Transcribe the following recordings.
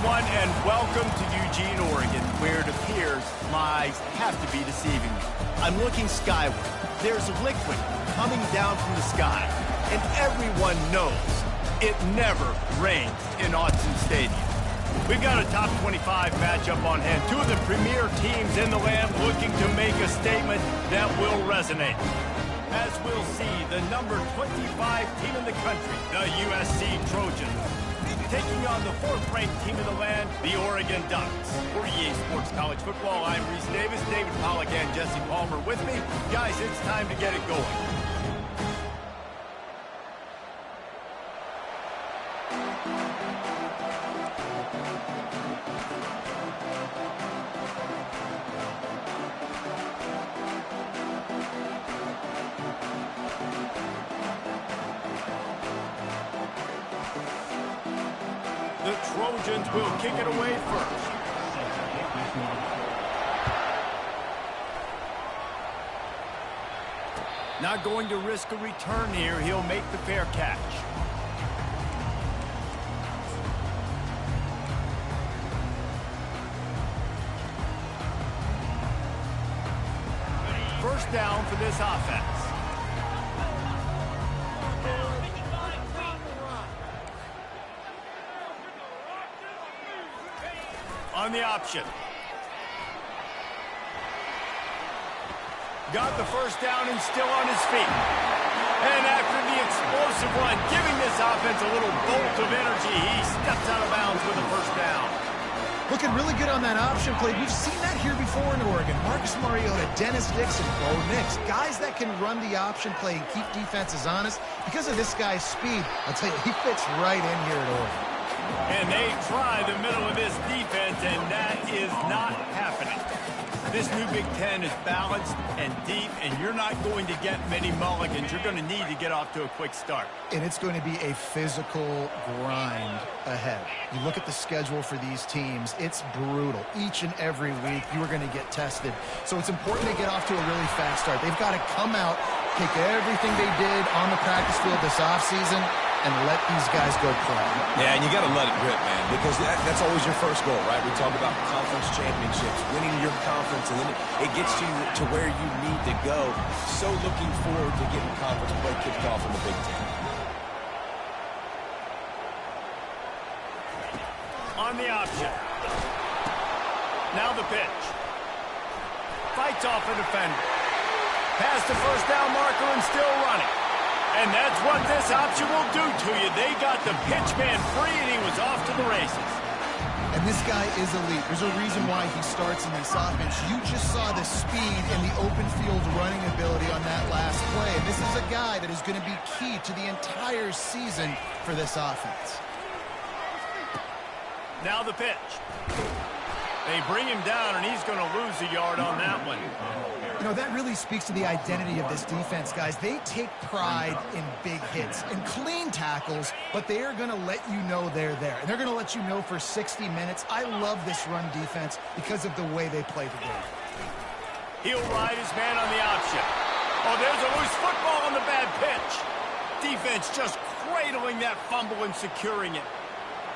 everyone, and welcome to Eugene, Oregon, where it appears lies have to be deceiving me. I'm looking skyward. There's liquid coming down from the sky, and everyone knows it never rains in Autzen Stadium. We've got a top 25 matchup on hand. Two of the premier teams in the land looking to make a statement that will resonate. As we'll see, the number 25 team in the country, the USC Trojans, taking on the fourth-ranked team in the land, the Oregon Ducks. For EA Sports College Football, I'm Reese Davis, David Pollack, and Jesse Palmer with me. Guys, it's time to get it going. The Trojans will kick it away first. Not going to risk a return here. He'll make the fair catch. First down for this offense. On the option. Got the first down and still on his feet. And after the explosive run, giving this offense a little bolt of energy, he steps out of bounds with a first down. Looking really good on that option play. We've seen that here before in Oregon. Marcus Mariota, Dennis Dixon, Bo Nix. Guys that can run the option play and keep defenses honest. Because of this guy's speed, I'll tell you, he fits right in here at Oregon. And they try the middle of this defense, and that is not happening. This new Big Ten is balanced and deep, and you're not going to get many mulligans. You're going to need to get off to a quick start. And it's going to be a physical grind ahead. You look at the schedule for these teams, it's brutal. Each and every week, you are going to get tested. So it's important to get off to a really fast start. They've got to come out, take everything they did on the practice field this offseason, and let these guys go play. Yeah, and you got to let it rip, man, because that's always your first goal, right? We talk about conference championships, winning your conference, and then it gets you to where you need to go. So looking forward to getting conference play kicked off in the Big Ten. On the option. Now the pitch. Fights off a defender. Past the first down marker and still running. And that's what this option will do to you. They got the pitch man free, and he was off to the races. And this guy is elite. There's a reason why he starts in this offense. You just saw the speed and the open field running ability on that last play. And this is a guy that is going to be key to the entire season for this offense. Now the pitch. They bring him down, and he's going to lose a yard on that one. You know, that really speaks to the identity of this defense, guys. They take pride in big hits and clean tackles, but they are going to let you know they're there. And they're going to let you know for 60 minutes. I love this run defense because of the way they play the game. He'll ride his man on the option. Oh, there's a loose football on the bad pitch. Defense just cradling that fumble and securing it.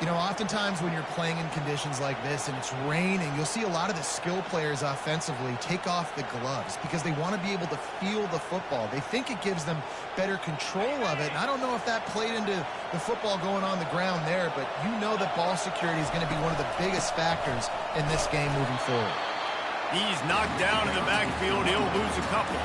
You know, oftentimes when you're playing in conditions like this and it's raining, you'll see a lot of the skill players offensively take off the gloves because they want to be able to feel the football. They think it gives them better control of it. And I don't know if that played into the football going on the ground there, but you know that ball security is going to be one of the biggest factors in this game moving forward. He's knocked down in the backfield. He'll lose a couple.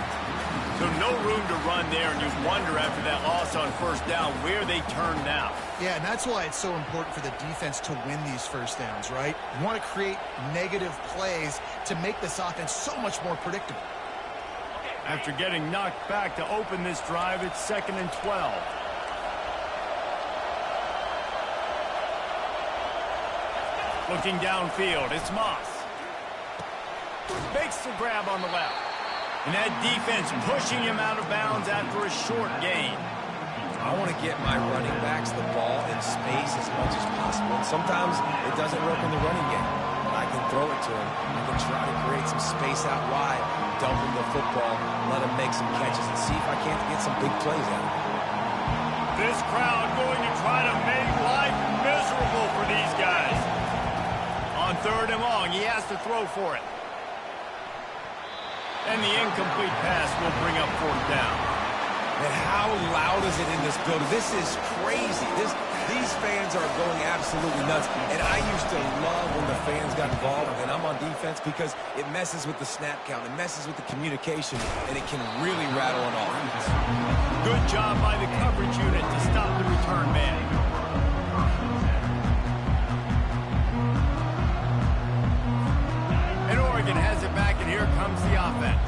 So no room to run there, and you wonder after that loss on first down where they turn now. Yeah, and that's why it's so important for the defense to win these first downs, right? You want to create negative plays to make this offense so much more predictable. After getting knocked back to open this drive, it's 2nd and 12. Looking downfield, it's Moss. Makes the grab on the left. And that defense pushing him out of bounds after a short gain. I want to get my running backs the ball in space as much as possible. And sometimes it doesn't work in the running game. But I can throw it to him. I can try to create some space out wide, dump him the football, let him make some catches, and see if I can't get some big plays out of him. This crowd going to try to make life miserable for these guys. 3rd and long. He has to throw for it. And the incomplete pass will bring up 4th down. And how loud is it in this building? This is crazy. These fans are going absolutely nuts. And I used to love when the fans got involved, and I'm on defense, because it messes with the snap count. It messes with the communication, and it can really rattle an offense. Good job by the coverage unit to stop the return man. And Oregon has it back, and here comes the offense.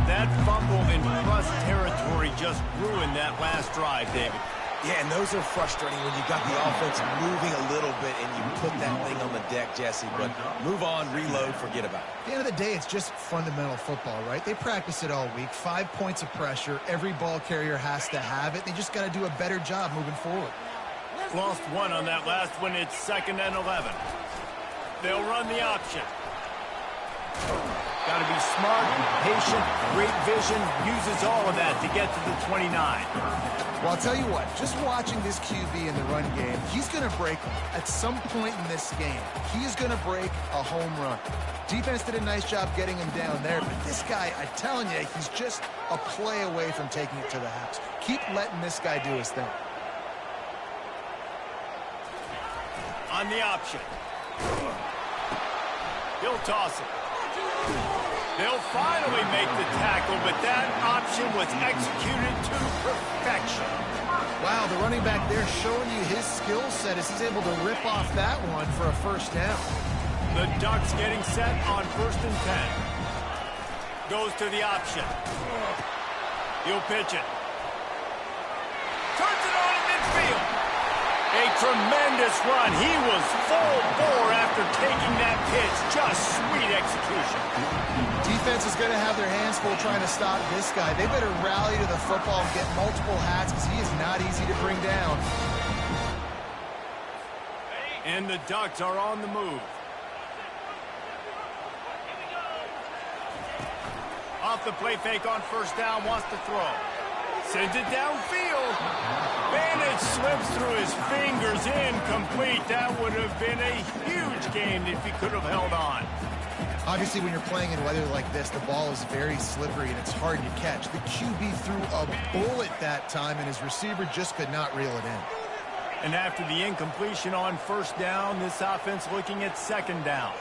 That fumble in plus territory just ruined that last drive, David. Yeah, and those are frustrating when you got the offense moving a little bit and you put that thing on the deck, Jesse. But move on, reload, forget about it. At the end of the day, it's just fundamental football, right? They practice it all week. 5 points of pressure. Every ball carrier has to have it. They just got to do a better job moving forward. Lost 1 on that last one. It's 2nd and 11. They'll run the option. Got to be smart, patient, great vision. Uses all of that to get to the 29. Well, I'll tell you what, just watching this QB in the run game, he's going to break them. At some point in this game, he is going to break a home run. Defense did a nice job getting him down there, but this guy, I'm telling you, he's just a play away from taking it to the house. Keep letting this guy do his thing. On the option. He'll toss it. They'll finally make the tackle, but that option was executed to perfection. Wow, the running back there showing you his skill set as he's able to rip off that one for a 1st down. The Ducks getting set on 1st and 10. Goes to the option. He'll pitch it. Turns it on in midfield. A tremendous run. He was full bore after taking that pitch. Just sweet execution. Defense is going to have their hands full trying to stop this guy. They better rally to the football and get multiple hats because he is not easy to bring down. And the Ducks are on the move. Off the play fake on 1st down, wants to throw. Sends it downfield. Bennett slips through his fingers, incomplete. That would have been a huge game if he could have held on. Obviously, when you're playing in weather like this, the ball is very slippery and it's hard to catch. The QB threw a bullet that time, and his receiver just could not reel it in. And after the incompletion on 1st down, this offense looking at 2nd down.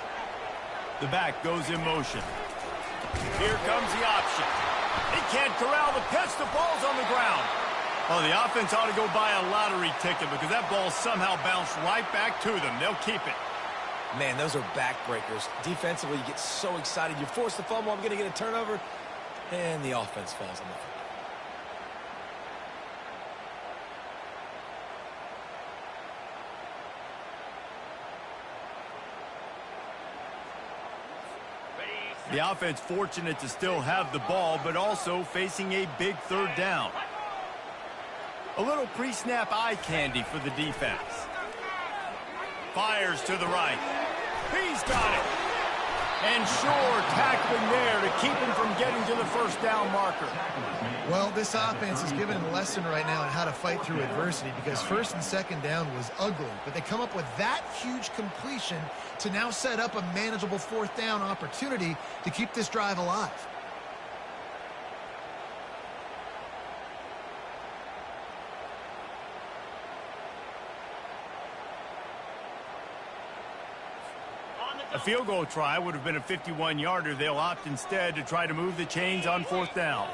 The back goes in motion. Here comes the option. He can't corral the pitch. The ball's on the ground. Oh, the offense ought to go buy a lottery ticket because that ball somehow bounced right back to them. They'll keep it. Man, those are backbreakers. Defensively, you get so excited. You force the fumble, I'm going to get a turnover, and the offense falls on the field. The offense fortunate to still have the ball, but also facing a big 3rd down. A little pre-snap eye candy for the defense. Fires to the right. He's got it. And Shore tackling there to keep him from getting to the 1st down marker. Well, this offense is giving him a lesson right now on how to fight through adversity because 1st and 2nd down was ugly, but they come up with that huge completion to now set up a manageable 4th down opportunity to keep this drive alive. A field goal try would have been a 51-yarder. They'll opt instead to try to move the chains on 4th down.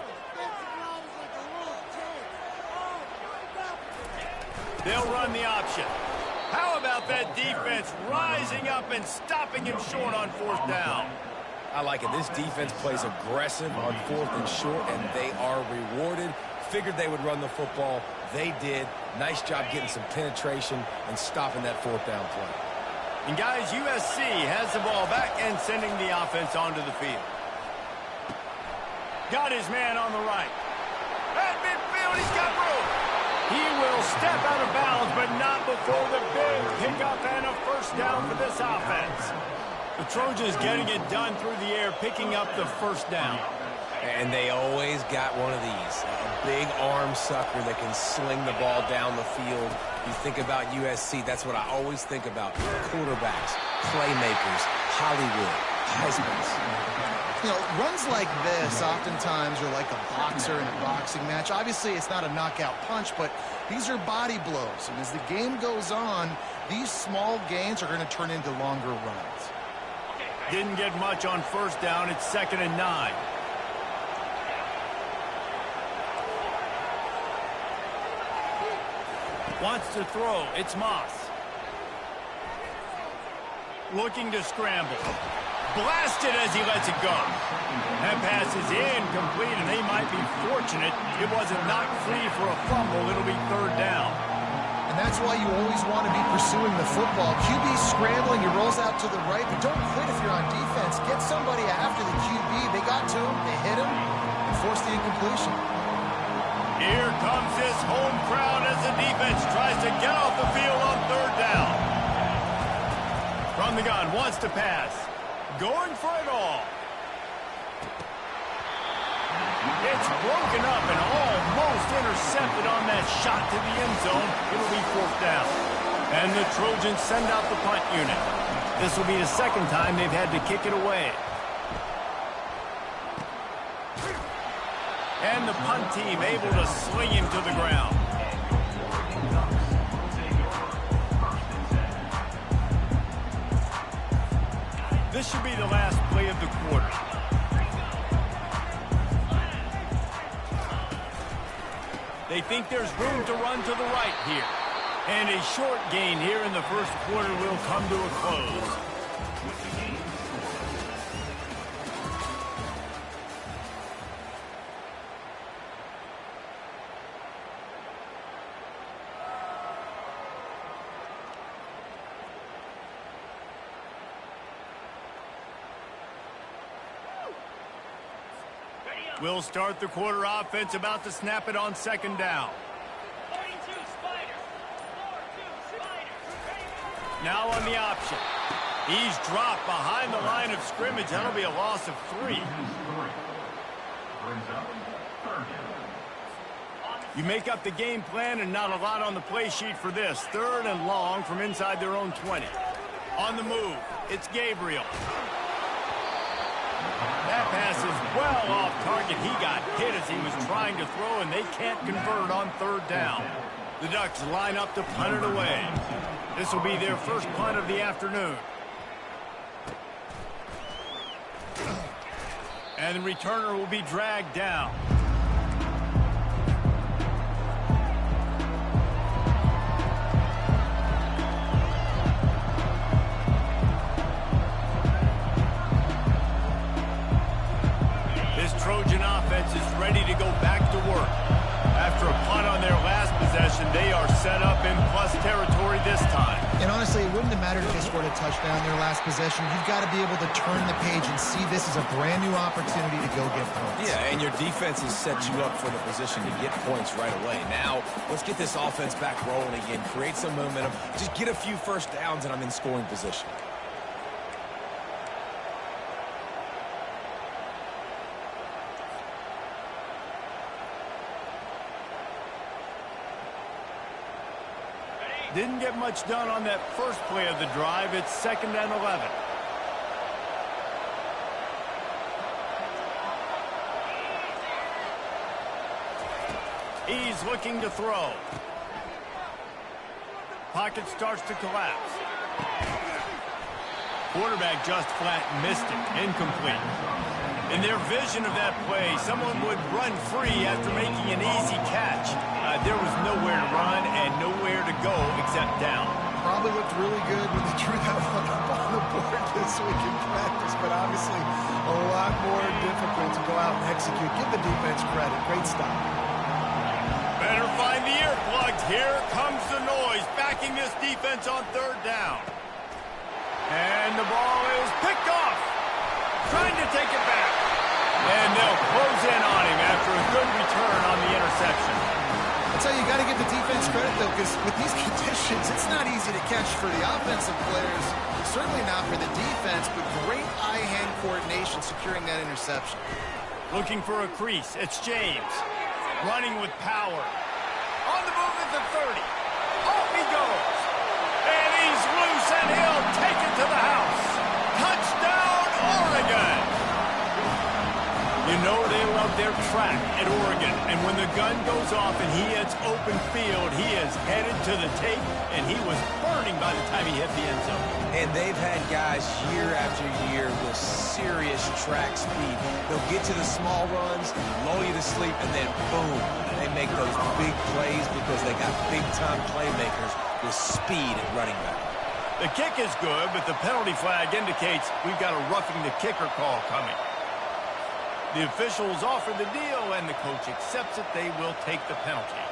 They'll run the option. How about that defense rising up and stopping him short on 4th down? I like it. This defense plays aggressive on 4th and short, and they are rewarded. Figured they would run the football. They did. Nice job getting some penetration and stopping that 4th down play. And guys, USC has the ball back and sending the offense onto the field. Got his man on the right. At midfield, he's got room. He will step out of bounds, but not before the big pickup and a 1st down for this offense. The Trojans getting it done through the air, picking up the 1st down. And they always got one of these, a big arm sucker that can sling the ball down the field. You think about USC, that's what I always think about. Quarterbacks, playmakers, Hollywood, Heisman's. You know, runs like this oftentimes are like a boxer in a boxing match. Obviously, it's not a knockout punch, but these are body blows. And as the game goes on, these small gains are going to turn into longer runs. Didn't get much on first down. It's 2nd and 9. Wants to throw. It's Moss. Looking to scramble. Blasted as he lets it go. That pass is incomplete, and they might be fortunate it wasn't knocked free for a fumble. It'll be 3rd down. And that's why you always want to be pursuing the football. QB's scrambling, he rolls out to the right, but don't quit if you're on defense. Get somebody after the QB. They got to him, they hit him, and forced the incompletion. Here comes this home crowd as the defense tries to get off the field on 3rd down. From the gun, wants to pass. Going for it all. It's broken up and almost intercepted on that shot to the end zone. It'll be 4th down. And the Trojans send out the punt unit. This will be the 2nd time they've had to kick it away. And the punt team able to sling him to the ground. This should be the last play of the quarter. They think there's room to run to the right here. And a short gain here in the first quarter will come to a close. We'll start the quarter offense, about to snap it on 2nd down. Now on the option. He's dropped behind the line of scrimmage. That'll be a loss of 3. You make up the game plan and not a lot on the play sheet for this. 3rd and long from inside their own 20. On the move, it's Gabriel. That pass is well off target. He got hit as he was trying to throw, and they can't convert on 3rd down. The Ducks line up to punt it away. This will be their first punt of the afternoon. And the returner will be dragged down. Trojan offense is ready to go back to work. After a punt on their last possession, they are set up in plus territory this time. And honestly, it wouldn't have mattered if they scored a touchdown their last possession. You've got to be able to turn the page and see this as a brand new opportunity to go get points. Yeah, and your defense has set you up for the position to get points right away. Now, let's get this offense back rolling again, create some momentum, just get a few first downs, and I'm in scoring position. Didn't get much done on that first play of the drive. It's 2nd and 11. He's looking to throw. Pocket starts to collapse. Quarterback just flat missed it. Incomplete. In their vision of that play, someone would run free after making an easy catch. There was nowhere to run and nowhere to go except down. Probably looked really good when they drew that one up on the board this week in practice, but obviously a lot more difficult to go out and execute. Give the defense credit. Great stop. Better find the earplugs. Here comes the noise, backing this defense on 3rd down. And the ball is picked off. Trying to take it back. And they'll close in on him after a good return on the interception. I'll tell you, you got to give the defense credit, though, because with these conditions, it's not easy to catch for the offensive players. Certainly not for the defense, but great eye-hand coordination securing that interception. Looking for a crease. It's James. Running with power. On the move at the 30. Off he goes. And he's loose, and he'll take it to the house. Touchdown, Oregon! You know they love their track at Oregon. And when the gun goes off and he hits open field, he is headed to the tape, and he was burning by the time he hit the end zone. And they've had guys year after year with serious track speed. They'll get to the small runs, lull you to sleep, and then boom, they make those big plays because they got big-time playmakers with speed at running back. The kick is good, but the penalty flag indicates we've got a roughing the kicker call coming. The officials offer the deal, and the coach accepts it. They will take the penalty.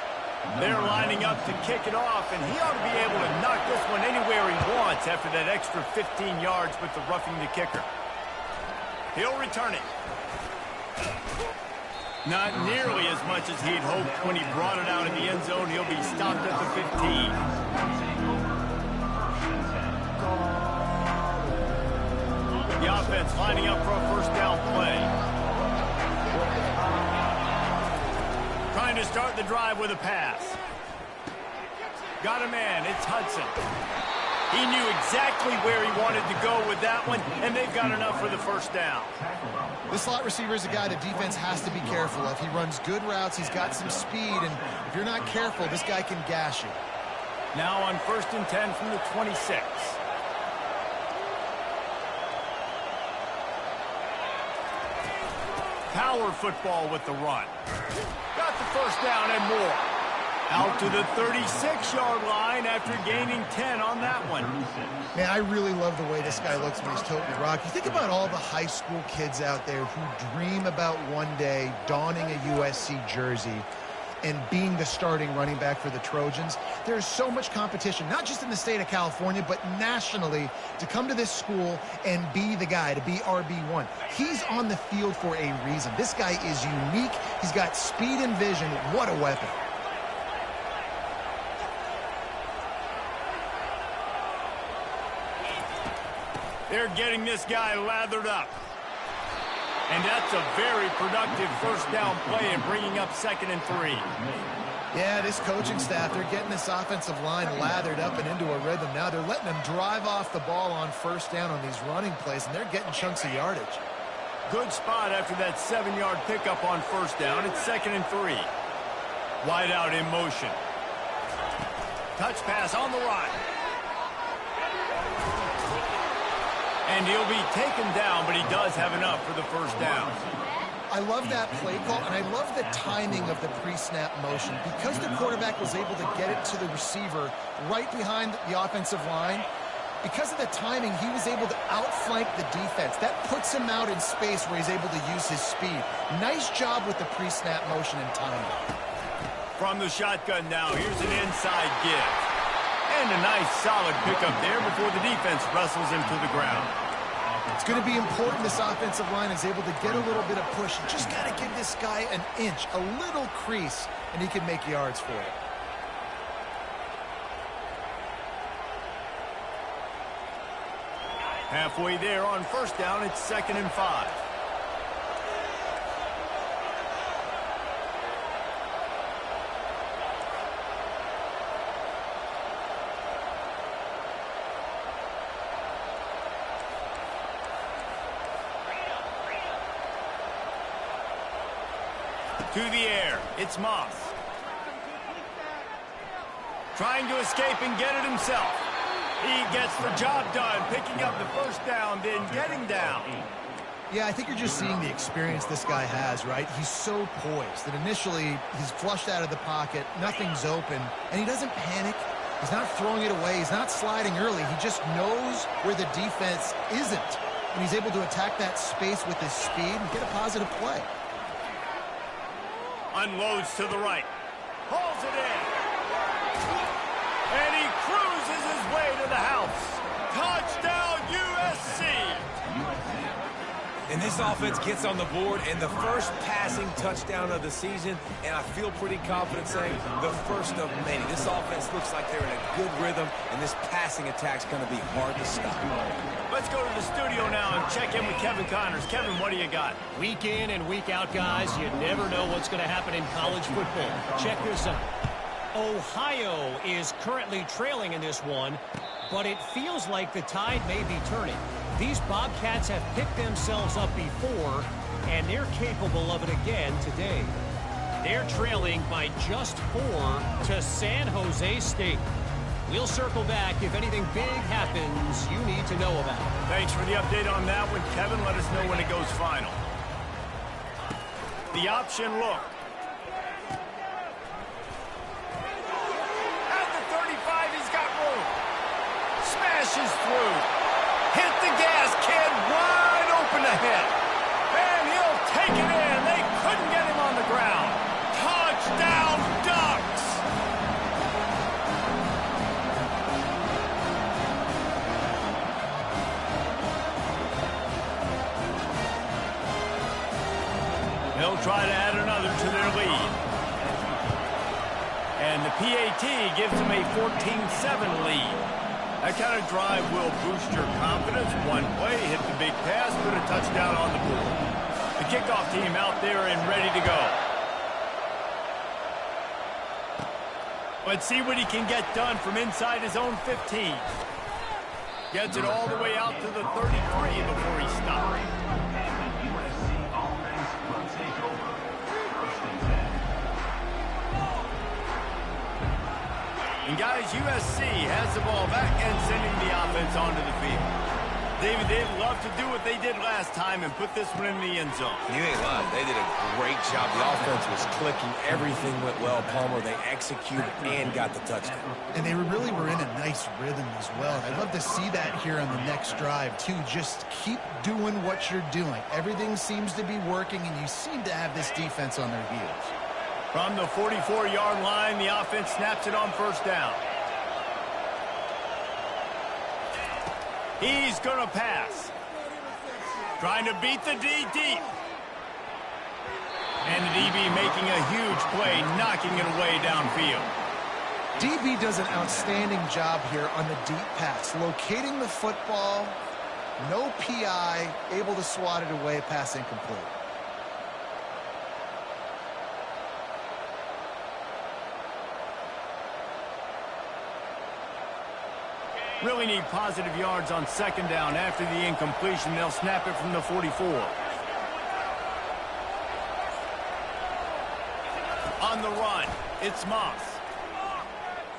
They're lining up to kick it off, and he ought to be able to knock this one anywhere he wants after that extra 15 yards with the roughing the kicker. He'll return it. Not nearly as much as he'd hoped when he brought it out in the end zone. He'll be stopped at the 15. The offense lining up for a first down play. Trying to start the drive with a pass. Got a man. It's Hudson. He knew exactly where he wanted to go with that one, and they've got enough for the first down. This slot receiver is a guy the defense has to be careful of. He runs good routes. He's got some speed, and if you're not careful, this guy can gash you. Now on 1st and 10 from the 26. Power football with the run. Got the first down and more. Out to the 36-yard line after gaining 10 on that one. Man, I really love the way this guy looks when he's toting the rock. You think about all the high school kids out there who dream about one day donning a USC jersey and being the starting running back for the Trojans. There's so much competition, not just in the state of California, but nationally, to come to this school and be the guy, to be RB1. He's on the field for a reason. This guy is unique. He's got speed and vision. What a weapon. They're getting this guy lathered up. And that's a very productive first down play and bringing up 2nd and 3. Yeah, this coaching staff, they're getting this offensive line lathered up and into a rhythm. Now they're letting them drive off the ball on first down on these running plays, and they're getting chunks of yardage. Good spot after that 7-yard pickup on first down. It's 2nd and 3. Wide out in motion. Touch pass on the run. And he'll be taken down, but he does have enough for the first down. I love that play call, and I love the timing of the pre-snap motion. Because the quarterback was able to get it to the receiver right behind the offensive line, because of the timing, he was able to outflank the defense. That puts him out in space where he's able to use his speed. Nice job with the pre-snap motion and timing. From the shotgun now, here's an inside give. And a nice solid pickup there before the defense wrestles him to the ground. It's going to be important this offensive line is able to get a little bit of push. You just got to give this guy an inch, a little crease, and he can make yards for it. Halfway there on first down, it's 2nd and 5. To the air, it's Moss. Trying to escape and get it himself. He gets the job done, picking up the first down, then getting down. Yeah, I think you're just seeing the experience this guy has, right? He's so poised that initially he's flushed out of the pocket, nothing's open, and he doesn't panic. He's not throwing it away. He's not sliding early. He just knows where the defense isn't, and he's able to attack that space with his speed and get a positive play. Unloads to the right. Hauls it in. And he cruises his way to the house. Touchdown, USC. And this offense gets on the board, and the first passing touchdown of the season, and I feel pretty confident saying the first of many. This offense looks like they're in a good rhythm, and this passing attack's going to be hard to stop. Let's go to the studio now and check in with Kevin Connors. Kevin, what do you got? Week in and week out, guys, you never know what's going to happen in college football. Check this out. Ohio is currently trailing in this one, but it feels like the tide may be turning. These Bobcats have picked themselves up before, and they're capable of it again today. They're trailing by just 4 to San Jose State. We'll circle back if anything big happens you need to know about. Thanks for the update on that one, Kevin. Let us know when it goes final. The option look. At the 35, he's got room. Smashes through. Hit the gas, kid, wide open ahead. And he'll take it in. They couldn't get him on the ground. Touchdown, Ducks! They'll try to add another to their lead. And the PAT gives them a 14-7 lead. That kind of drive will boost your confidence. One play, hit the big pass, put a touchdown on the board. The kickoff team out there and ready to go. Let's see what he can get done from inside his own 15. Gets it all the way out to the 33 before he stops. And guys, USC has the ball back and sending the offense onto the field. David, they'd love to do what they did last time and put this one in the end zone. You ain't lying. They did a great job. The offense was clicking. Everything went well. Palmer, they executed and got the touchdown. And they really were in a nice rhythm as well. I'd love to see that here on the next drive, too. Just keep doing what you're doing. Everything seems to be working, and you seem to have this defense on their heels. From the 44-yard line, the offense snaps it on first down. He's going to pass. Trying to beat the D deep. And the DB making a huge play, knocking it away downfield. DB does an outstanding job here on the deep pass, locating the football, no PI, able to swat it away, pass incomplete. Really need positive yards on second down. After the incompletion, they'll snap it from the 44. On the run, it's Moss.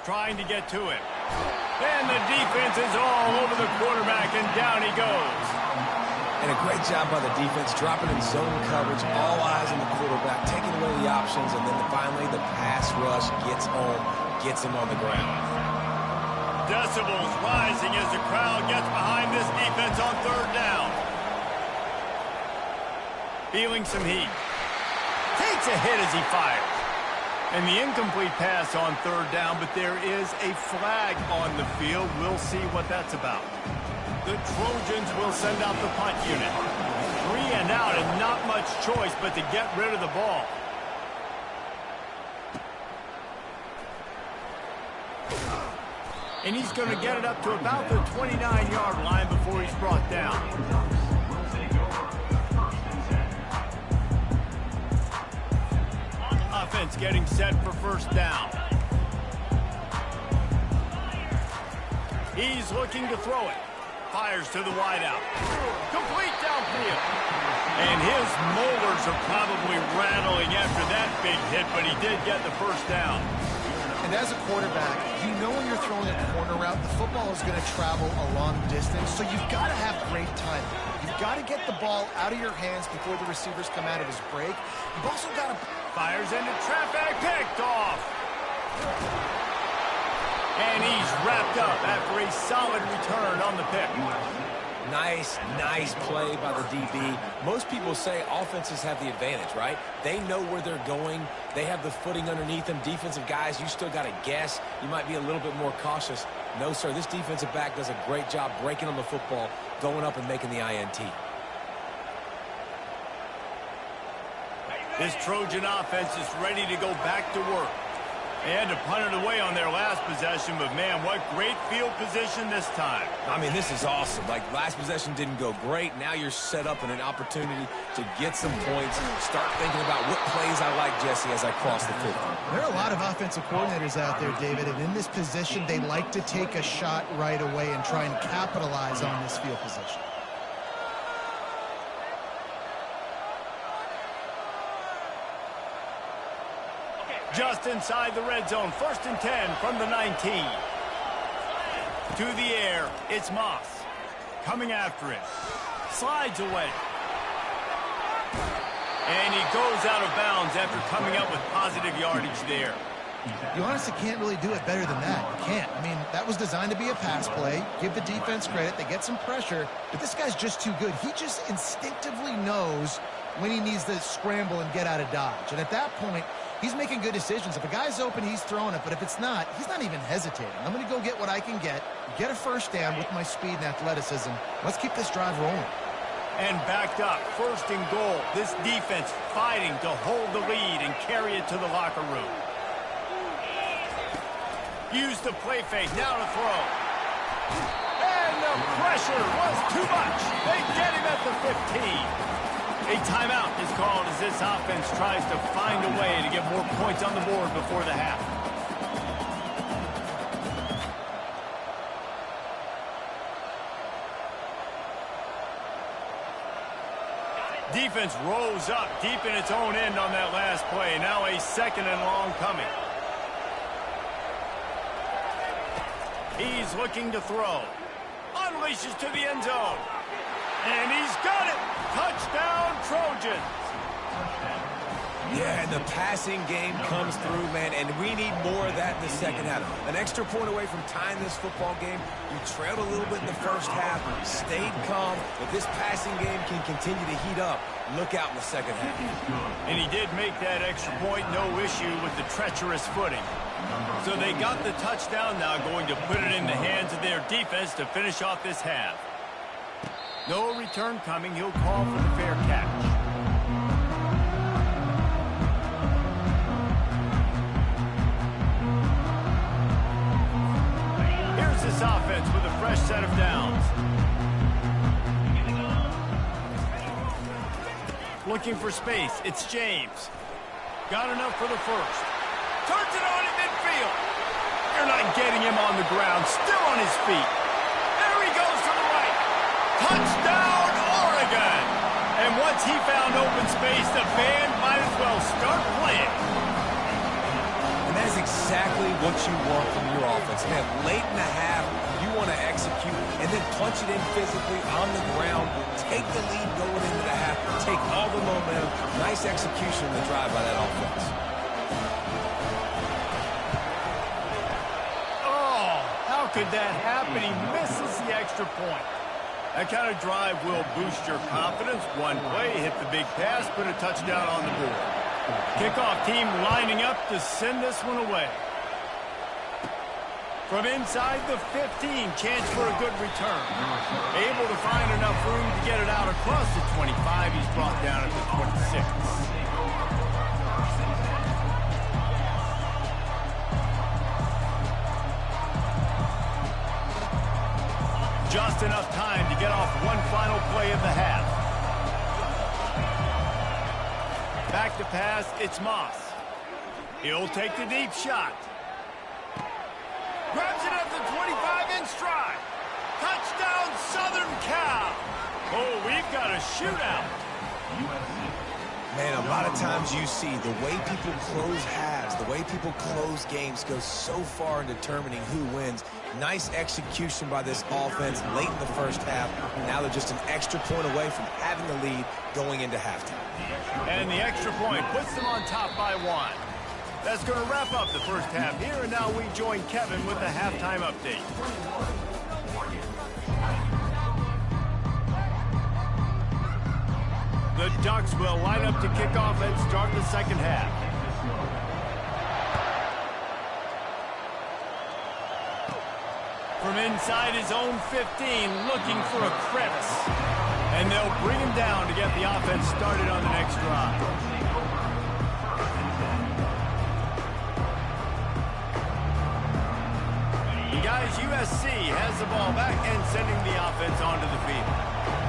Trying to get to it. And the defense is all over the quarterback, and down he goes. And a great job by the defense, dropping in zone coverage, all eyes on the quarterback, taking away the options, and then finally the pass rush gets home, gets him on the ground. Decibels rising as the crowd gets behind this defense on third down. Feeling some heat. Takes a hit as he fires. And the incomplete pass on third down, but there is a flag on the field. We'll see what that's about. The Trojans will send out the punt unit. 3 and out, and not much choice but to get rid of the ball. And he's going to get it up to about the 29-yard line before he's brought down. Offense getting set for first down. He's looking to throw it. Fires to the wideout. Complete downfield. And his molars are probably rattling after that big hit, but he did get the first down. And as a quarterback, you know when you're throwing a corner route, the football is going to travel a long distance, so you've got to have great timing. You've got to get the ball out of your hands before the receivers come out of his break. You've also got to... Fires into traffic, picked off. And he's wrapped up after a solid return on the pick. Nice play by the DB. Most people say offenses have the advantage, right? They know where they're going. They have the footing underneath them. Defensive guys, you still got to guess. You might be a little bit more cautious. No, sir, this defensive back does a great job breaking on the football, going up and making the INT. This Trojan offense is ready to go back to work. They had to punt it away on their last possession, but man, what great field position this time. I mean, this is awesome. Like, last possession didn't go great. Now you're set up in an opportunity to get some points. Start thinking about what plays I like, Jesse, as I cross the 50. There are a lot of offensive coordinators out there, David, and in this position, they like to take a shot right away and try and capitalize on this field position. Just inside the red zone, 1st and 10 from the 19. To the air, it's Moss. Coming after him. Slides away. And he goes out of bounds after coming up with positive yardage there. You honestly can't really do it better than that. You can't. I mean, that was designed to be a pass play. Give the defense credit. They get some pressure, but this guy's just too good. He just instinctively knows when he needs to scramble and get out of dodge. And at that point, he's making good decisions. If a guy's open, he's throwing it. But if it's not, he's not even hesitating. I'm going to go get what I can get a first down with my speed and athleticism. Let's keep this drive rolling. And backed up, 1st and goal. This defense fighting to hold the lead and carry it to the locker room. Use the play fake, now to throw. And the pressure was too much. They get him at the 15. A timeout is called as this offense tries to find a way to get more points on the board before the half. Defense rose up deep in its own end on that last play. Now a 2nd and long coming. He's looking to throw. Unleashes to the end zone. And he's got it. Touchdown, Trojans. Yeah, and the passing game comes through, man, and we need more of that in the second half. An extra point away from tying this football game. You trailed a little bit in the first half, stayed calm. If this passing game can continue to heat up, look out in the second half. And he did make that extra point, no issue with the treacherous footing. So they got the touchdown, now going to put it in the hands of their defense to finish off this half. No return coming. He'll call for the fair catch. Here's this offense with a fresh set of downs. Looking for space. It's James. Got enough for the first. Turns it on in midfield. They're not getting him on the ground. Still on his feet. There he goes to the right. Touchdown, Oregon! And once he found open space, the band might as well start playing. And that is exactly what you want from your offense. Man, late in the half, you want to execute and then punch it in physically on the ground. Take the lead going into the half. Take all the momentum. Nice execution on the drive by that offense. Oh, how could that happen? He misses the extra point. That kind of drive will boost your confidence. One play, hit the big pass, put a touchdown on the board. Kickoff team lining up to send this one away. From inside the 15, chance for a good return. Able to find enough room to get it out across the 25. He's brought down at the 26. Just enough time to get off one final play of the half. Back to pass, it's Moss. He'll take the deep shot. Grabs it at the 25 in stride. Touchdown, Southern Cal. Oh, we've got a shootout. Man, a lot of times you see the way people close halves, the way people close games goes so far in determining who wins. Nice execution by this offense late in the first half. Now they're just an extra point away from having the lead going into halftime. And the extra point puts them on top by 1. That's going to wrap up the first half here, and now we join Kevin with the halftime update. The Ducks will line up to kick off and start the second half. From inside his own 15, looking for a crevice. And they'll bring him down to get the offense started on the next drive. USC has the ball back and sending the offense onto the field.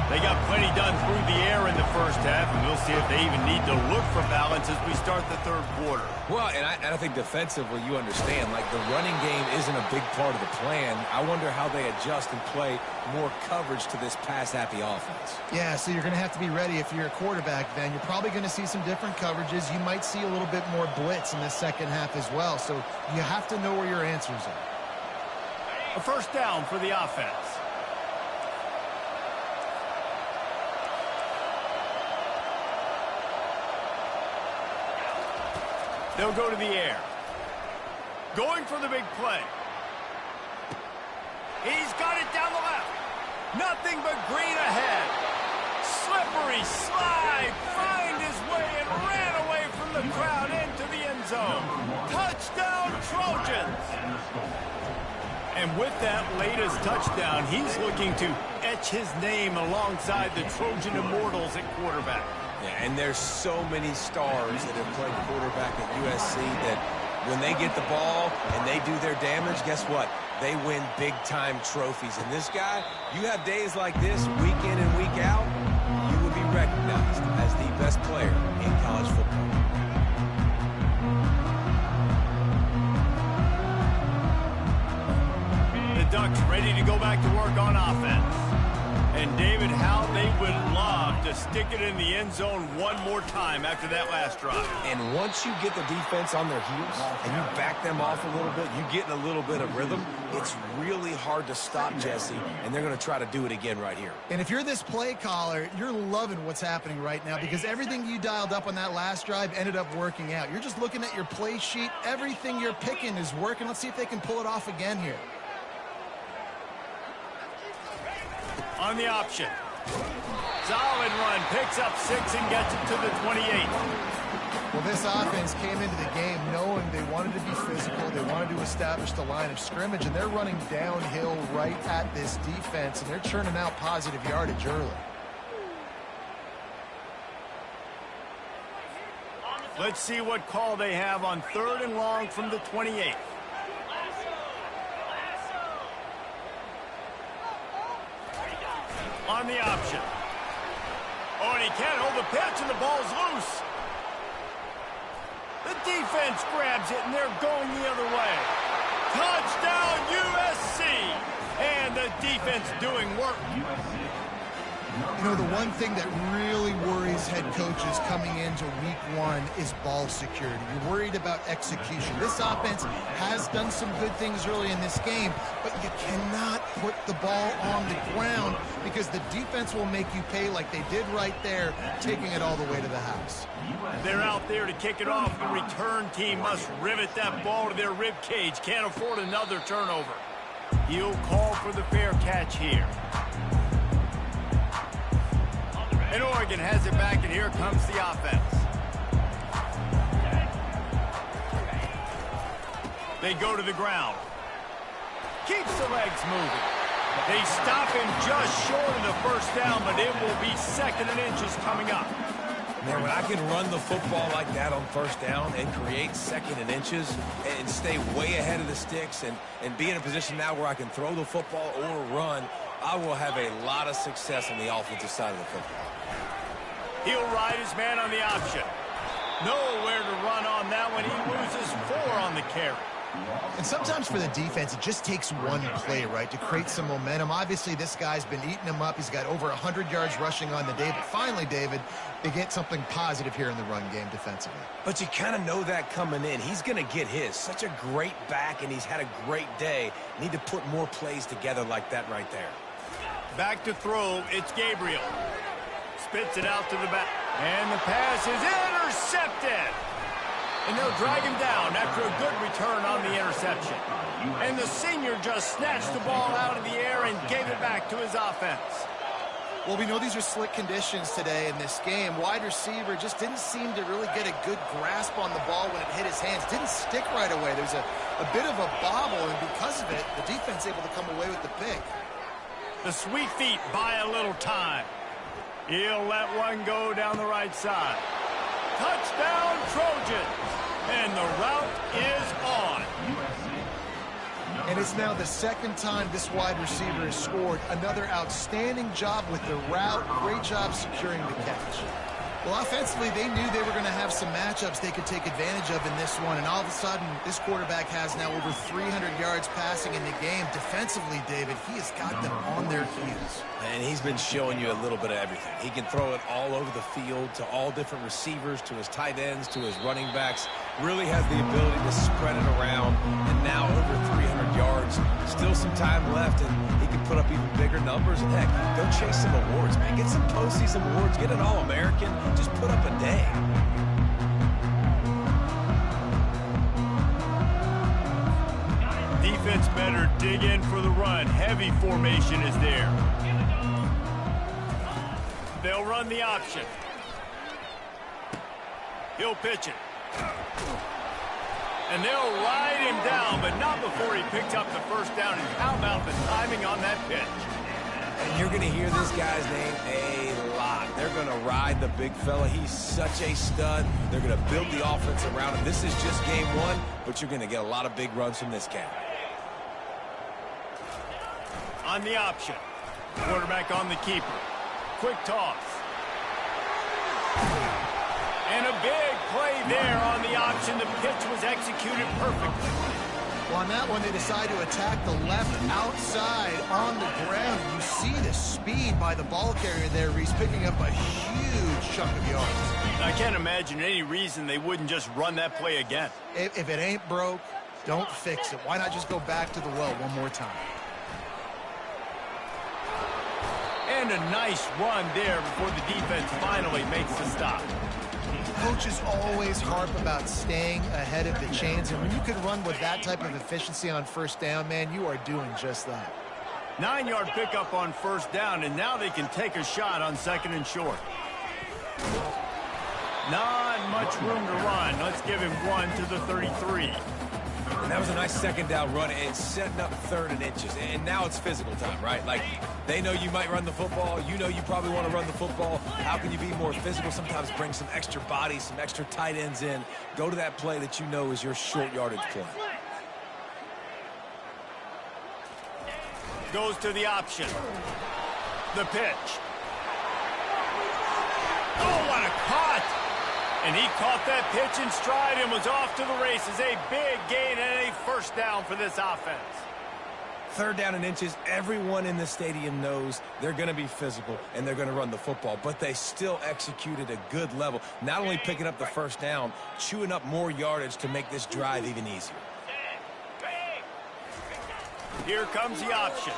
They got plenty done through the air in the first half, and we'll see if they even need to look for balance as we start the third quarter. Well, and I think defensively, you understand, like the running game isn't a big part of the plan. I wonder how they adjust and play more coverage to this pass-happy offense. Yeah, so you're going to have to be ready if you're a quarterback then. You're probably going to see some different coverages. You might see a little bit more blitz in the second half as well, so you have to know where your answers are. A first down for the offense. They'll go to the air. Going for the big play. He's got it down the left. Nothing but green ahead. Slippery slide. Find his way and ran away from the crowd into the end zone. Touchdown, Trojans. And with that latest touchdown, he's looking to etch his name alongside the Trojan Immortals at quarterback. Yeah, and there's so many stars that have played quarterback at USC that when they get the ball and they do their damage, guess what? They win big-time trophies. And this guy, you have days like this, week in and week out, you will be recognized as the best player in college football. The Ducks ready to go back to work on offense. And David, how they would love to stick it in the end zone one more time after that last drive. And once you get the defense on their heels and you back them off a little bit, you get in a little bit of rhythm, it's really hard to stop Jesse, and they're going to try to do it again right here. And if you're this play caller, you're loving what's happening right now because everything you dialed up on that last drive ended up working out. You're just looking at your play sheet. Everything you're picking is working. Let's see if they can pull it off again here. On the option. Solid run. Picks up 6 and gets it to the 28. Well, this offense came into the game knowing they wanted to be physical. They wanted to establish the line of scrimmage, and they're running downhill right at this defense, and they're churning out positive yardage early. Let's see what call they have on 3rd and long from the 28. On the option. Oh, and he can't hold the pitch, and the ball's loose. The defense grabs it, and they're going the other way. Touchdown, USC! And the defense doing work. You know, the one thing that really worries head coaches coming into week one is ball security. You're worried about execution. This offense has done some good things early in this game, but you cannot put the ball on the ground because the defense will make you pay like they did right there, taking it all the way to the house. They're out there to kick it off. The return team must rivet that ball to their rib cage. Can't afford another turnover. He'll call for the fair catch here. And Oregon has it back, and here comes the offense. They go to the ground. Keeps the legs moving. They stop him just short of the first down, but it will be 2nd and inches coming up. Man, when I can run the football like that on first down and create 2nd and inches and stay way ahead of the sticks and be in a position now where I can throw the football or run, I will have a lot of success on the offensive side of the football. He'll ride his man on the option. Nowhere to run on that one. He loses 4 on the carry. And sometimes for the defense, it just takes one play, right, to create some momentum. Obviously, this guy's been eating him up. He's got over 100 yards rushing on the day. But finally, David, they get something positive here in the run game defensively. But you kind of know that coming in. He's going to get his. Such a great back, and he's had a great day. Need to put more plays together like that right there. Back to throw. It's Gabriel. Spits it out to the back. And the pass is intercepted. And they'll drag him down after a good return on the interception. And the senior just snatched the ball out of the air and gave it back to his offense. Well, we know these are slick conditions today in this game. Wide receiver just didn't seem to really get a good grasp on the ball when it hit his hands. Didn't stick right away. There's a bit of a bobble, and because of it, the defense able to come away with the pick. The sweet feet buy a little time. He'll let one go down the right side. Touchdown, Trojans. And the route is on. And it's now the second time this wide receiver has scored. Another outstanding job with the route. Great job securing the catch. Well, offensively, they knew they were going to have some matchups they could take advantage of in this one, and all of a sudden, this quarterback has now over 300 yards passing in the game. Defensively, David, he has got them on their heels. And he's been showing you a little bit of everything. He can throw it all over the field to all different receivers, to his tight ends, to his running backs. Really has the ability to spread it around, and now over 300 yards. Still some time left, and he can put up even bigger numbers. And heck, go chase some awards, man. Get some postseason awards. Get an All-American. Just put up a day. Defense better dig in for the run. Heavy formation is there. They'll run the option. He'll pitch it. And they'll ride him down, but not before he picks up the first down. And how about the timing on that pitch? And you're going to hear this guy's name a lot. They're going to ride the big fella. He's such a stud. They're going to build the offense around him. This is just game one, but you're going to get a lot of big runs from this cat. On the option. Quarterback on the keeper. Quick toss. And a big play there on the option. The pitch was executed perfectly. Well, on that one, they decide to attack the left outside on the ground. You see the speed by the ball carrier there. He's picking up a huge chunk of yards. I can't imagine any reason they wouldn't just run that play again. If it ain't broke, don't fix it. Why not just go back to the well one more time? And a nice run there before the defense finally makes the stop. Coaches always harp about staying ahead of the chains, and when you can run with that type of efficiency on first down, man, you are doing just that. 9-yard pickup on first down, and now they can take a shot on second and short. Not much room to run. Let's give him one to the 33. And that was a nice second down run and setting up third and inches. And now it's physical time, right? Like, they know you might run the football. You know you probably want to run the football. How can you be more physical? Sometimes bring some extra bodies, some extra tight ends in. Go to that play that you know is your short yardage play. Goes to the option. The pitch. Oh, what a cut! And he caught that pitch in stride and was off to the races. A big gain and a first down for this offense. Third down and inches. Everyone in the stadium knows they're going to be physical and they're going to run the football, but they still executed a good level. Not only picking up the first down, chewing up more yardage to make this drive even easier. Here comes the option.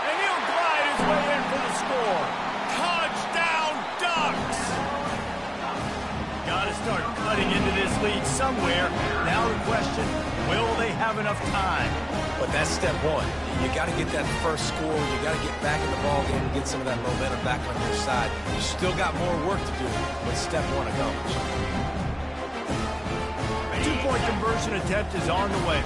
And he'll glide his way in for the score. Touchdown, Ducks! Got to start cutting into this lead somewhere. Now the question, will they have enough time? But that's step one. You got to get that first score. You got to get back in the ball game and get some of that momentum back on your side. You still got more work to do, but step one accomplished. A two-point conversion attempt is on the way.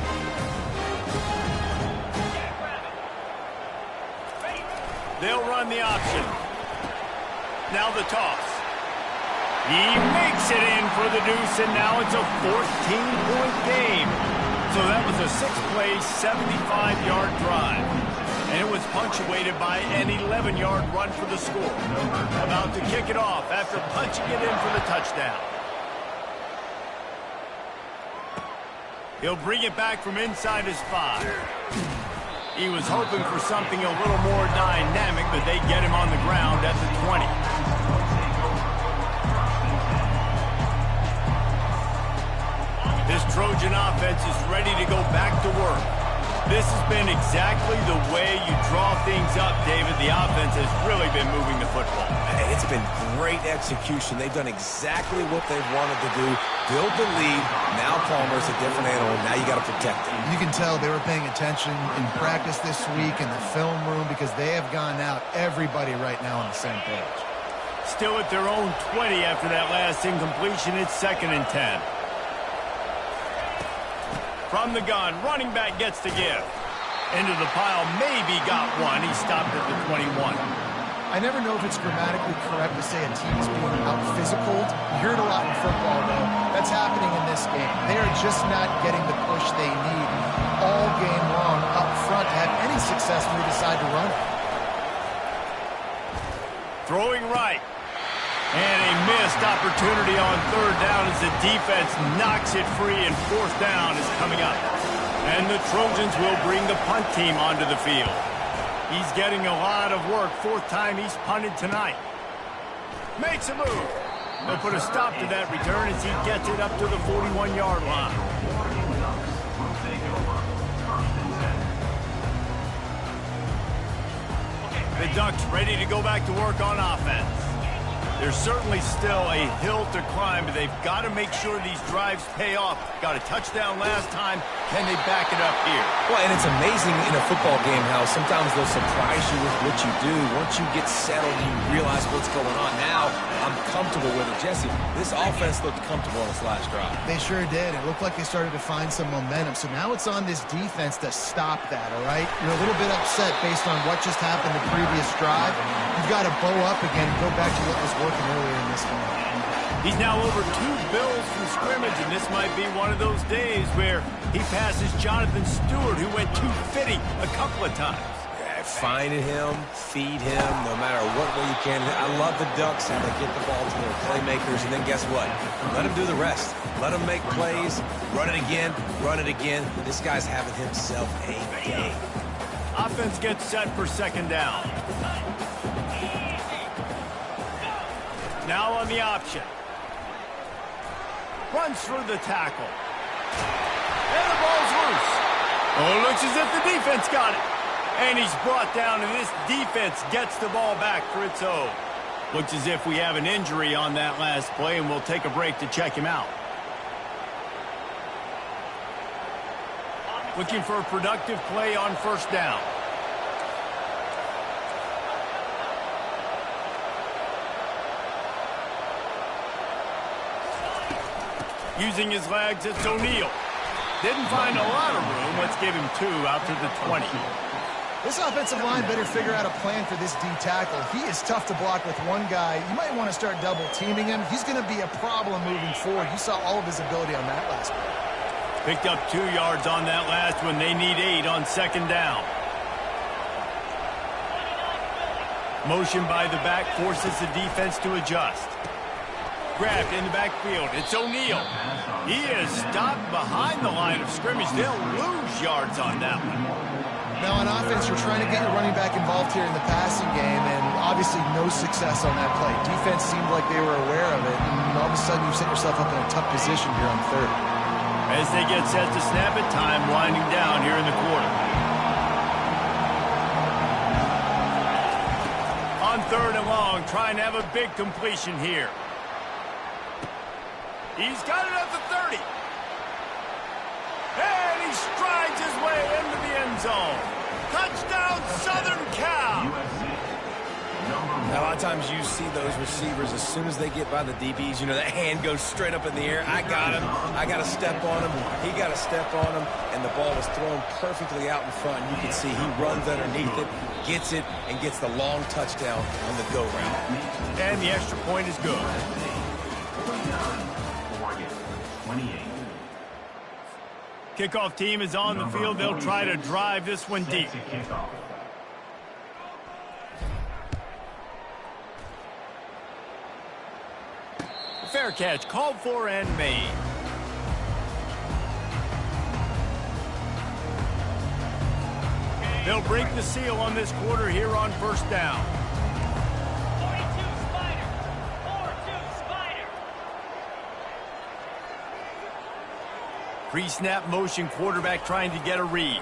They'll run the option. Now the toss. He makes it in for the deuce, and now it's a 14-point game. So that was a 6-play, 75-yard drive. And it was punctuated by an 11-yard run for the score. About to kick it off after punching it in for the touchdown. He'll bring it back from inside his 5. He was hoping for something a little more dynamic, but they get him on the ground at the 20. This Trojan offense is ready to go back to work. This has been exactly the way you draw things up, David. The offense has really been moving the football. It's been great execution. They've done exactly what they've wanted to do. Build the lead. Now Palmer's a different animal. Now you got to protect him. You can tell they were paying attention in practice this week in the film room because they have gone out everybody right now on the same page. Still at their own 20 after that last incompletion. It's 2nd and 10. From the gun, running back gets to give. Into the pile, maybe got one. He stopped at the 21. I never know if it's grammatically correct to say a team is being out-physicaled. You hear it a lot in football, though. That's happening in this game. They are just not getting the push they need all game long up front to have any success when they decide to run it. Throwing right. And a missed opportunity on third down as the defense knocks it free, and fourth down is coming up. And the Trojans will bring the punt team onto the field. He's getting a lot of work. Fourth time he's punted tonight. Makes a move. They'll put a stop to that return as he gets it up to the 41-yard line. The Ducks ready to go back to work on offense. There's certainly still a hill to climb, but they've got to make sure these drives pay off. Got a touchdown last time. Can they back it up here? Well, and it's amazing in a football game how sometimes they'll surprise you with what you do. Once you get settled and you realize what's going on, now I'm comfortable with it. Jesse, this offense looked comfortable on its last drive. They sure did. It looked like they started to find some momentum. So now it's on this defense to stop that, all right? You're a little bit upset based on what just happened the previous drive. You've got to bow up again and go back to what was working earlier in this game. He's now over 2 bills from scrimmage, and this might be one of those days where he passes Jonathan Stewart, who went 250 a couple of times. Yeah, finding him, feed him, no matter what way you can. I love the Ducks how they get the ball to their playmakers, and then guess what? Let them do the rest. Let them make plays, run it again, run it again. This guy's having himself a day. Offense gets set for second down. Now on the option. Runs through the tackle. And the ball's loose. Oh, it looks as if the defense got it. And he's brought down, and this defense gets the ball back for its own. Looks as if we have an injury on that last play, and we'll take a break to check him out. Looking for a productive play on first down. Using his legs, it's O'Neal. Didn't find a lot of room. Let's give him 2 out to the 20. This offensive line better figure out a plan for this D tackle. He is tough to block with one guy. You might want to start double teaming him. He's going to be a problem moving forward. You saw all of his ability on that last play. Picked up 2 yards on that last one. They need 8 on second down. Motion by the back forces the defense to adjust. Grabbed in the backfield. It's O'Neal. He is stopped behind the line of scrimmage. They'll lose yards on that one. Now on offense, you're trying to get your running back involved here in the passing game, and obviously no success on that play. Defense seemed like they were aware of it, and all of a sudden you set yourself up in a tough position here on third. As they get set to snap it, time winding down here in the quarter. On third and long, trying to have a big completion here. He's got it at the 30. And he strides his way into the end zone. Touchdown, Southern Cal. Now, a lot of times you see those receivers, as soon as they get by the DBs, you know, that hand goes straight up in the air. I got him. I got to step on him. He got to step on him. And the ball was thrown perfectly out in front. You can see he runs underneath it, gets it, and gets the long touchdown on the go route. And the extra point is good. 28. Kickoff team is on the field. They'll try to drive this one deep. Fair catch called for and made. They'll break the seal on this quarter here on first down. Pre-snap motion, quarterback trying to get a read.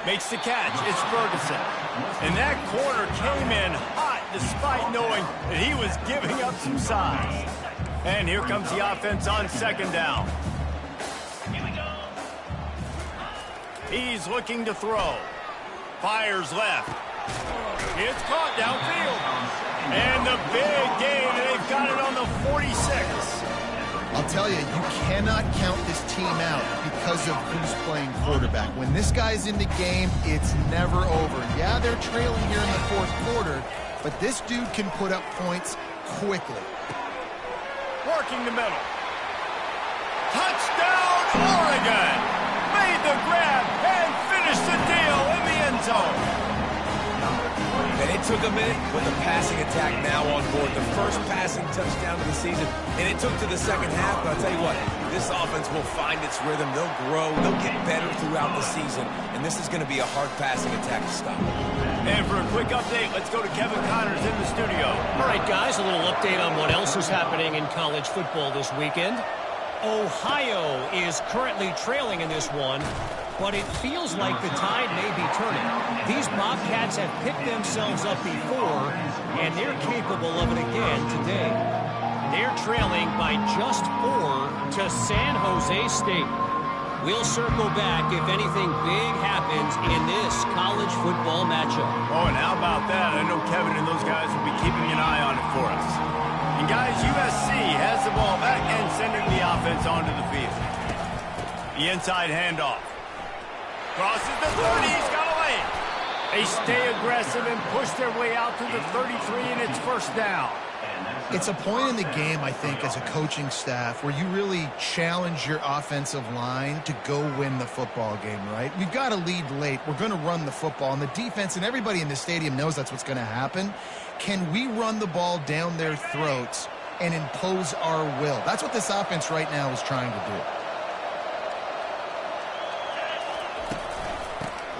Makes the catch. It's Ferguson. And that corner came in hot despite knowing that he was giving up some size. And here comes the offense on second down. He's looking to throw. Fires left. It's caught downfield. And the big gain. They've got it on the 46. I'll tell you, you cannot count this team out because of who's playing quarterback. When this guy's in the game, it's never over. Yeah, they're trailing here in the fourth quarter, but this dude can put up points quickly. working the middle. Touchdown, Oregon! Made the grab and finished the deal in the end zone. And it took a minute, but the passing attack now on board. The first passing touchdown of the season, and it took to the second half, but I'll tell you what, this offense will find its rhythm. They'll grow. They'll get better throughout the season, and this is going to be a hard passing attack to stop. And for a quick update, let's go to Kevin Connors in the studio. All right, guys, a little update on what else is happening in college football this weekend. Ohio is currently trailing in this one, but it feels like the tide may be turning. These Bobcats have picked themselves up before, and they're capable of it again today. They're trailing by just 4 to San Jose State. We'll circle back if anything big happens in this college football matchup. Oh, and how about that? I know Kevin and those guys will be keeping an eye on it for us. And guys, USC has the ball back and sending the offense onto the field. The inside handoff. Crosses the 30, he's got away. They stay aggressive and push their way out to the 33, and it's first down. It's a point in the game, I think, as a coaching staff where you really challenge your offensive line to go win the football game, right? We've got to lead late. We're going to run the football, and the defense and everybody in the stadium knows that's what's going to happen. Can we run the ball down their throats and impose our will? That's what this offense right now is trying to do.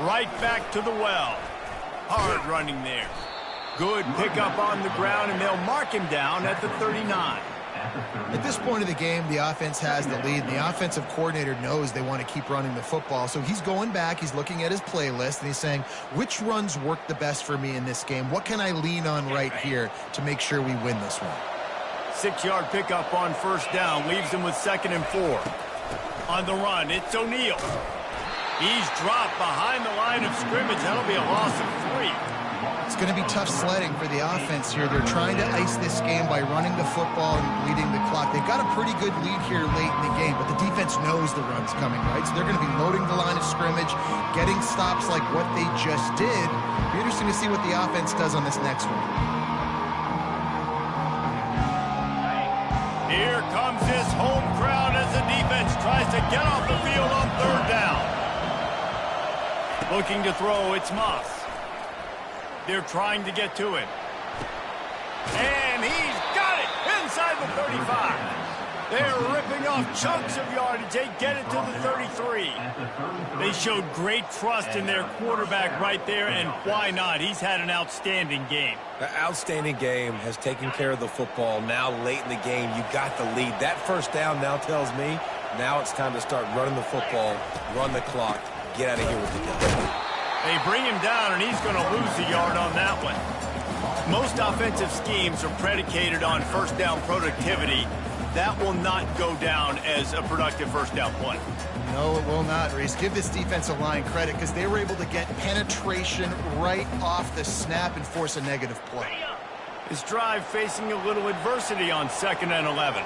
Right back to the well. Hard running there. Good pickup on the ground, and they'll mark him down at the 39. At this point of the game, the offense has the lead, and the offensive coordinator knows they want to keep running the football. So he's going back, he's looking at his playlist, and he's saying, which runs work the best for me in this game? What can I lean on right here to make sure we win this one? 6-yard pickup on first down, leaves him with 2nd and 4. On the run, it's O'Neal. He's dropped behind the line of scrimmage. That'll be a loss of 3. It's going to be tough sledding for the offense here. They're trying to ice this game by running the football and leading the clock. They've got a pretty good lead here late in the game, but the defense knows the run's coming, right? So they're going to be loading the line of scrimmage, getting stops like what they just did. Be interesting to see what the offense does on this next one. Here comes this home crowd as the defense tries to get off the field on 3rd down. Looking to throw, it's Moss. They're trying to get to it. And he's got it inside the 35. They're ripping off chunks of yardage. They get it to the 33. They showed great trust in their quarterback right there, and why not? He's had an outstanding game. The outstanding game has taken care of the football. Now late in the game, you got the lead. That first down now tells me now it's time to start running the football, run the clock, get out of here with the gun. They bring him down, and he's going to lose a yard on that one. Most offensive schemes are predicated on first down productivity. That will not go down as a productive first down play. No, it will not, Reese. Give this defensive line credit because they were able to get penetration right off the snap and force a negative play. His drive facing a little adversity on 2nd and 11.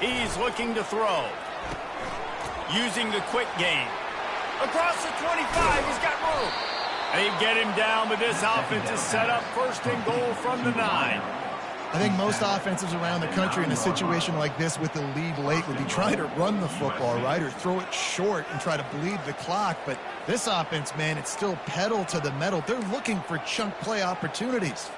He's looking to throw. Using the quick game. Across the 25, he's got room. They get him down, but this offense is set up 1st and goal from the 9. I think most offenses around the country in a situation like this with the lead late would be trying to run the football, right, or throw it short and try to bleed the clock. But this offense, man, it's still pedal to the metal. They're looking for chunk play opportunities.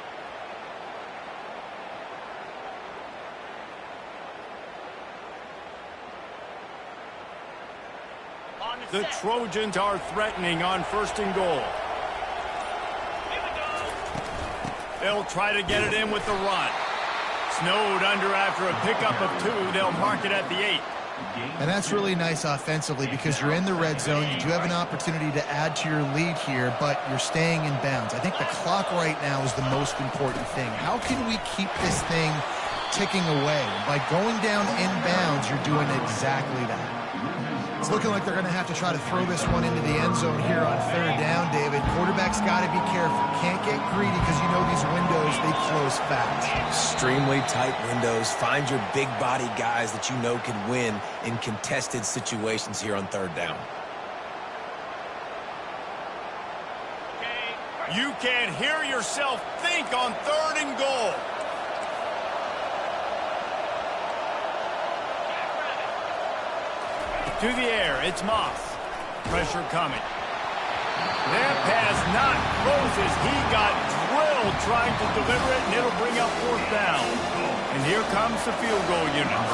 The Trojans are threatening on 1st and goal. They'll try to get it in with the run. Snowed under after a pickup of 2. They'll mark it at the 8. And that's really nice offensively because you're in the red zone. You do have an opportunity to add to your lead here, but you're staying in bounds. I think the clock right now is the most important thing. How can we keep this thing ticking away? By going down in bounds, you're doing exactly that. It's looking like they're going to have to try to throw this one into the end zone here on 3rd down, David. Quarterback's got to be careful. Can't get greedy because you know these windows, they close fast. Extremely tight windows. Find your big body guys that you know can win in contested situations here on 3rd down. Okay, You can hear yourself think on 3rd and goal. To the air, it's Moss. Pressure coming. That pass not closes. He got drilled trying to deliver it, and it'll bring up 4th down. And here comes the field goal unit.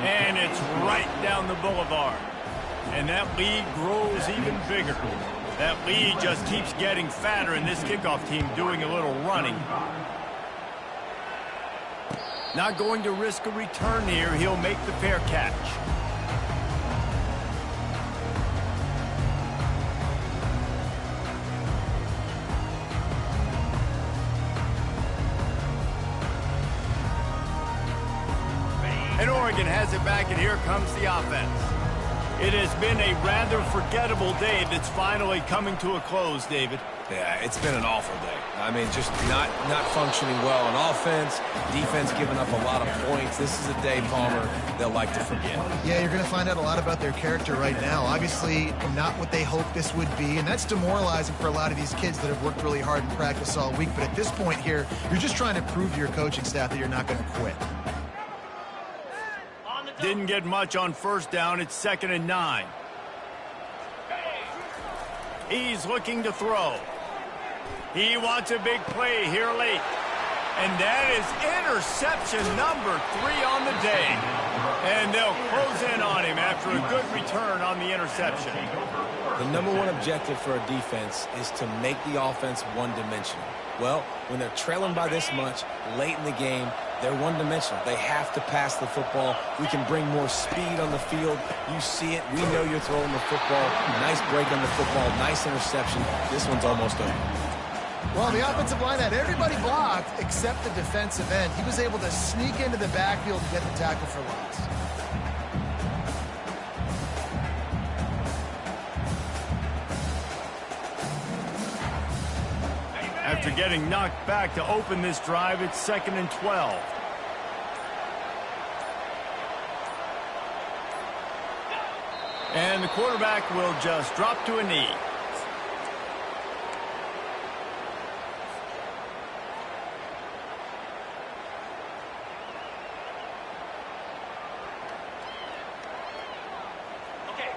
And it's right down the boulevard. And that lead grows even bigger. That lead just keeps getting fatter, and this kickoff team doing a little running. Not going to risk a return here. He'll make the fair catch. And Oregon has it back, and here comes the offense. It has been a rather forgettable day that's finally coming to a close, David. Yeah, it's been an awful day. I mean, just not functioning well on offense, defense giving up a lot of points. This is a day, Palmer, they'll like to forget. Yeah, you're going to find out a lot about their character right now. Obviously, not what they hoped this would be, and that's demoralizing for a lot of these kids that have worked really hard in practice all week. But at this point here, you're just trying to prove to your coaching staff that you're not going to quit. Didn't get much on 1st down. It's 2nd and 9. He's looking to throw. He wants a big play here late. And that is interception number 3 on the day. And they'll close in on him after a good return on the interception. The #1 objective for a defense is to make the offense one-dimensional. Well, when they're trailing by this much late in the game, they're one-dimensional. They have to pass the football. We can bring more speed on the field. You see it. We know you're throwing the football. Nice break on the football. Nice interception. This one's almost over. Well, the offensive line had everybody blocked except the defensive end. He was able to sneak into the backfield and get the tackle for loss. After getting knocked back to open this drive, it's 2nd and 12. And the quarterback will just drop to a knee.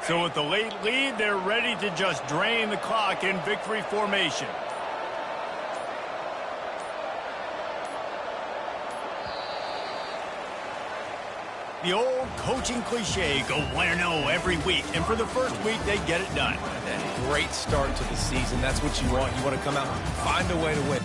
So with the late lead, they're ready to just drain the clock in victory formation. The old coaching cliche, go 1-0 every week. And for the first week, they get it done. Great start to the season. That's what you want. You want to come out and find a way to win.